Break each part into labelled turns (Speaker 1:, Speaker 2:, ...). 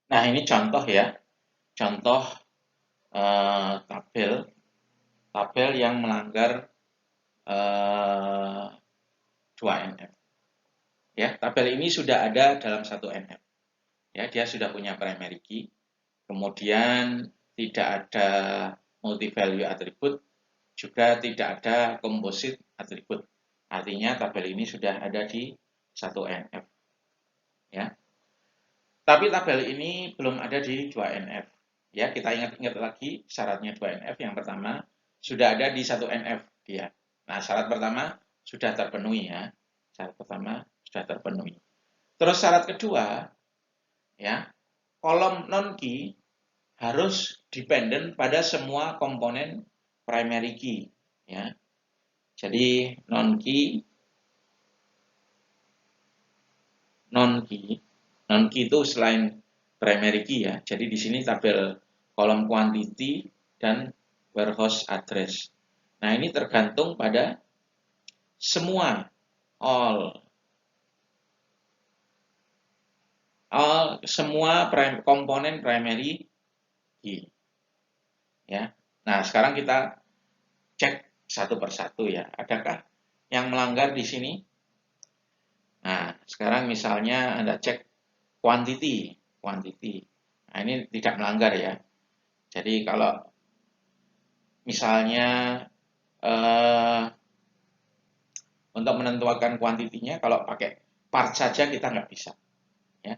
Speaker 1: Nah, ini contoh ya, contoh tabel yang melanggar 2NF. Ya, tabel ini sudah ada dalam 1NF. Ya, dia sudah punya primary key, kemudian tidak ada multi value attribute, juga tidak ada composite attribute. Artinya tabel ini sudah ada di 1NF. Ya. Tapi tabel ini belum ada di 2NF. Ya, kita ingat-ingat lagi syaratnya 2NF. Yang pertama, sudah ada di 1NF dia. Nah, syarat pertama sudah terpenuhi ya. Syarat pertama sudah terpenuhi. Terus syarat kedua, ya, kolom non key harus dependent pada semua komponen primary key, ya. Jadi non key itu selain primary key ya. Jadi di sini tabel kolom quantity dan warehouse address. Nah, ini tergantung pada semua semua komponen primary key. Ya. Nah, sekarang kita cek satu persatu ya. Adakah yang melanggar di sini? Nah, sekarang misalnya Anda cek quantity. Nah, ini tidak melanggar ya. Jadi kalau misalnya untuk menentukan kuantitinya, kalau pakai part saja kita nggak bisa. Ya.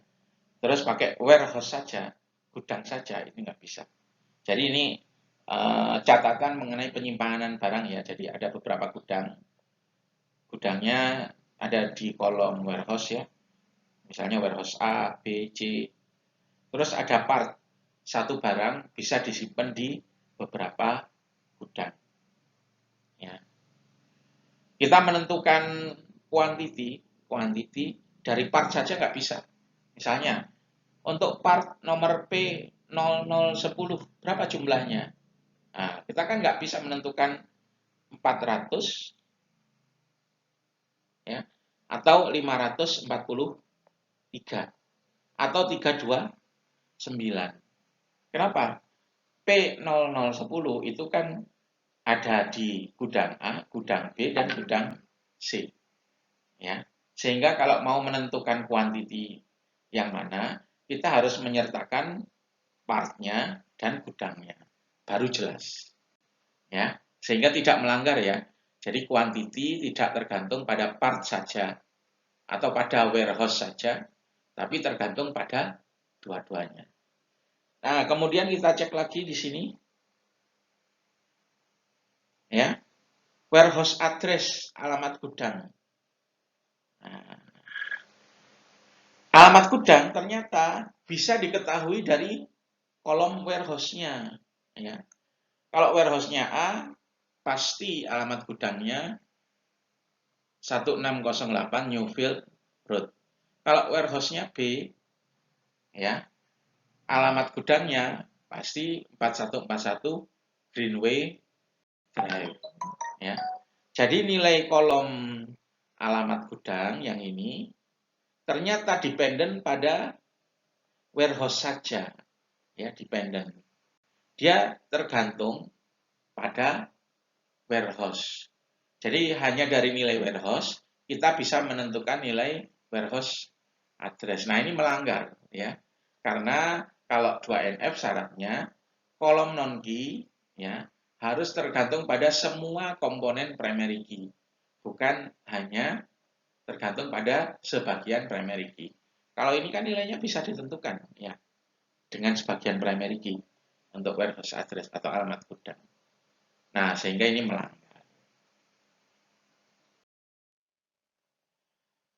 Speaker 1: Terus pakai warehouse saja, gudang saja, ini nggak bisa. Jadi ini catatan mengenai penyimpanan barang ya. Jadi ada beberapa gudang. Gudangnya ada di kolom warehouse ya. Misalnya warehouse A, B, C. Terus ada part. Satu barang bisa disimpan di beberapa gudang. Ya. Kita menentukan quantity dari part saja nggak bisa. Misalnya, untuk part nomor P0010, berapa jumlahnya? Nah, kita kan nggak bisa menentukan 400 ya, atau 543 atau 329. Kenapa? P0010 itu kan ada di gudang A, gudang B, dan gudang C. Ya. Sehingga kalau mau menentukan kuantiti yang mana, kita harus menyertakan partnya dan gudangnya. Baru jelas. Ya. Sehingga tidak melanggar ya. Jadi kuantiti tidak tergantung pada part saja atau pada warehouse saja, tapi tergantung pada dua-duanya. Nah, kemudian kita cek lagi di sini. Ya. Warehouse address, alamat gudang. Nah, alamat gudang ternyata bisa diketahui dari kolom warehouse-nya. Ya. Kalau warehouse-nya A, pasti alamat gudangnya 1608 Newfield Road. Kalau warehouse-nya B, ya, alamat gudangnya pasti 4141 Greenway Drive. Ya. Jadi nilai kolom alamat gudang yang ini ternyata dependent pada warehouse saja, ya, dependent. Dia tergantung pada warehouse. Jadi hanya dari nilai warehouse kita bisa menentukan nilai warehouse address. Nah, ini melanggar ya. Karena kalau 2NF syaratnya kolom non key ya harus tergantung pada semua komponen primary key, bukan hanya tergantung pada sebagian primary key. Kalau ini kan nilainya bisa ditentukan ya dengan sebagian primary key untuk warehouse address atau alamat gudang. Nah, sehingga ini melanggar.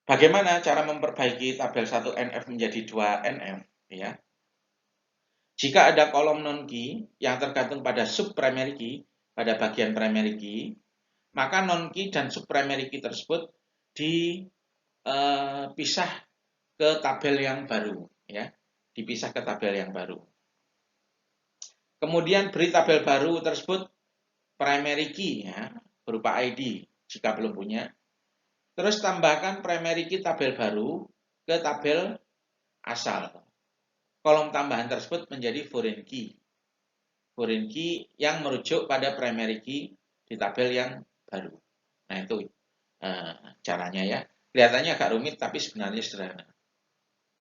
Speaker 1: Bagaimana cara memperbaiki tabel 1NF menjadi 2NF ya? Jika ada kolom non key yang tergantung pada sub primary key, pada bagian primary key, maka non key dan sub primary key tersebut dipisah ke tabel yang baru ya, dipisah ke tabel yang baru. Kemudian beri tabel baru tersebut primary key ya, berupa ID jika belum punya. Terus tambahkan primary key tabel baru ke tabel asal. kolom tambahan tersebut menjadi foreign key. Foreign key yang merujuk pada primary key di tabel yang baru. Nah, itu caranya ya. Kelihatannya agak rumit, tapi sebenarnya sederhana.